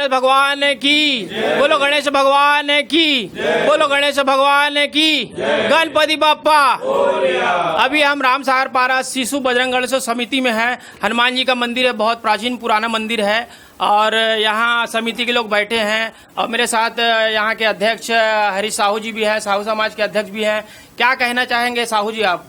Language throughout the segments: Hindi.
गणेश भगवान की, बोलो गणेश भगवान की, बोलो गणेश भगवान की, गणपति बाप्पा। अभी हम रामसागर पारा शिशु बजरंग गणेश समिति में है। हनुमान जी का मंदिर है, बहुत प्राचीन पुराना मंदिर है और यहाँ समिति के लोग बैठे हैं और मेरे साथ यहाँ के अध्यक्ष हरीश साहू जी भी है, साहू समाज के अध्यक्ष भी हैं। क्या कहना चाहेंगे साहू जी आप?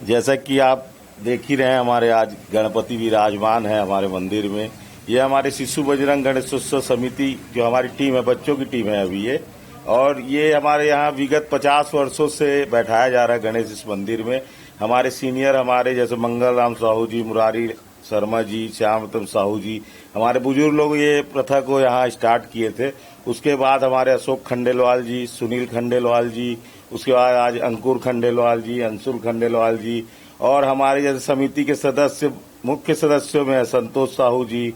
जैसा कि आप देख ही रहे हैं, हमारे आज गणपति विराजमान है हमारे मंदिर में। ये हमारे शिशु बजरंग गणेशोत्सव समिति जो हमारी टीम है, बच्चों की टीम है अभी ये, और ये हमारे यहाँ विगत 50 वर्षों से बैठाया जा रहा है गणेश इस मंदिर में। हमारे सीनियर हमारे जैसे मंगल राम साहू जी, मुरारी शर्मा जी, श्यामतम साहू जी, हमारे बुजुर्ग लोग ये प्रथा को यहाँ स्टार्ट किए थे। उसके बाद हमारे अशोक खंडेलवाल जी, सुनील खंडेलवाल जी, उसके बाद आज अंकुर खंडेलवाल जी, अंशुल खंडेलवाल जी, और हमारे जैसे समिति के सदस्य मुख्य सदस्यों में संतोष साहू जी,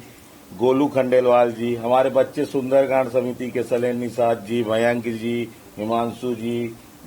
गोलू खंडेलवाल जी, हमारे बच्चे सुंदरकांड समिति के सलेन निषाद जी, मयंक जी, हिमांशु जी,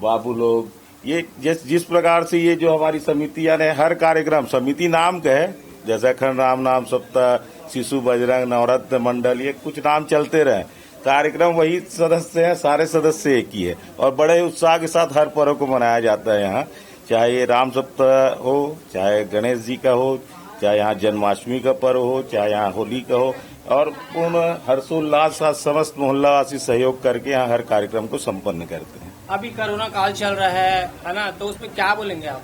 बाबू लोग, ये जिस प्रकार से ये जो हमारी समितियां ने हर कार्यक्रम, समिति नाम का है, जैसे अखंड राम नाम सप्ताह, शिशु बजरंग, नवरत्न मंडल, ये कुछ नाम चलते रहे, कार्यक्रम वही सदस्य हैं, सारे सदस्य एक ही है और बड़े उत्साह के साथ हर पर्व को मनाया जाता है यहाँ। चाहे ये राम सप्ताह हो, चाहे गणेश जी का हो, चाहे यहाँ जन्माष्टमी का पर्व हो, चाहे यहाँ होली का हो, और पूर्ण हर्षोल्लास साथ समस्त मोहल्लावासी सहयोग करके यहाँ हर कार्यक्रम को संपन्न करते हैं। अभी कोरोना काल चल रहा है ना, तो उसमें क्या बोलेंगे आप?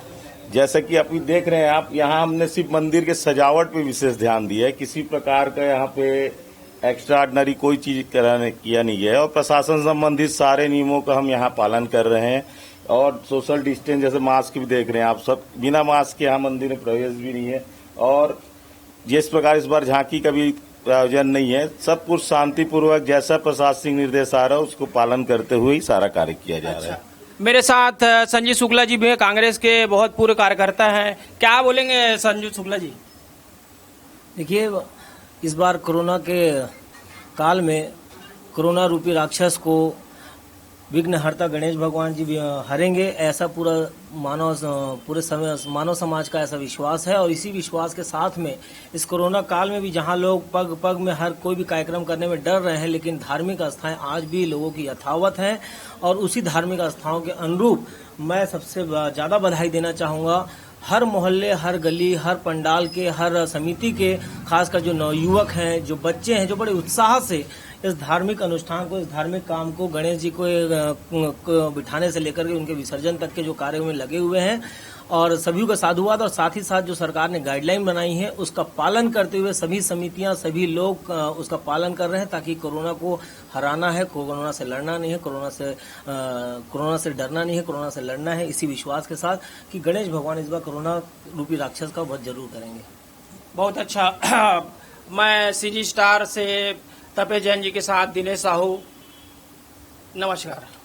जैसा कि अभी देख रहे हैं आप, यहाँ हमने सिर्फ मंदिर के सजावट पे विशेष ध्यान दिया है। किसी प्रकार का यहाँ पे एक्स्ट्रा ऑर्डिनरी कोई चीज किया नहीं है और प्रशासन संबंधित सारे नियमों का हम यहाँ पालन कर रहे हैं और सोशल डिस्टेंस जैसे मास्क भी देख रहे हैं आप, सब बिना मास्क के यहाँ मंदिर में प्रवेश भी नहीं है। और जिस प्रकार इस बार झांकी का भी आयोजन नहीं है, सब कुछ शांतिपूर्वक जैसा प्रशासनिक निर्देश आ रहा है उसको पालन करते हुए ही सारा कार्य किया जा रहा है। मेरे साथ संजय शुक्ला जी भी हैं, कांग्रेस के बहुत पूर्व कार्यकर्ता हैं। क्या बोलेंगे संजय शुक्ला जी? देखिए, इस बार कोरोना के काल में कोरोना रूपी राक्षस को विघ्नहर्ता गणेश भगवान जी भी हरेंगे, ऐसा पूरे मानव समाज का ऐसा विश्वास है। और इसी विश्वास के साथ में इस कोरोना काल में भी जहां लोग पग पग में हर कोई भी कार्यक्रम करने में डर रहे हैं, लेकिन धार्मिक आस्थाएं आज भी लोगों की यथावत हैं। और उसी धार्मिक आस्थाओं के अनुरूप मैं सबसे ज्यादा बधाई देना चाहूंगा हर मोहल्ले, हर गली, हर पंडाल के, हर समिति के, खासकर जो नवयुवक हैं, जो बच्चे हैं, जो बड़े उत्साह से इस धार्मिक अनुष्ठान को, इस धार्मिक काम को, गणेश जी को बिठाने से लेकर के उनके विसर्जन तक के जो कार्य में लगे हुए हैं। और सभी का साधुवाद, और साथ ही साथ जो सरकार ने गाइडलाइन बनाई है उसका पालन करते हुए सभी समितियां, सभी लोग उसका पालन कर रहे हैं, ताकि कोरोना को हराना है, कोरोना से लड़ना नहीं है, कोरोना से डरना नहीं है, कोरोना से लड़ना है, इसी विश्वास के साथ कि गणेश भगवान इस बार कोरोना रूपी राक्षस का वध जरूर करेंगे। बहुत अच्छा। मैं सीजी स्टार से तपेश जैन जी के साथ दिनेश साहू, नमस्कार।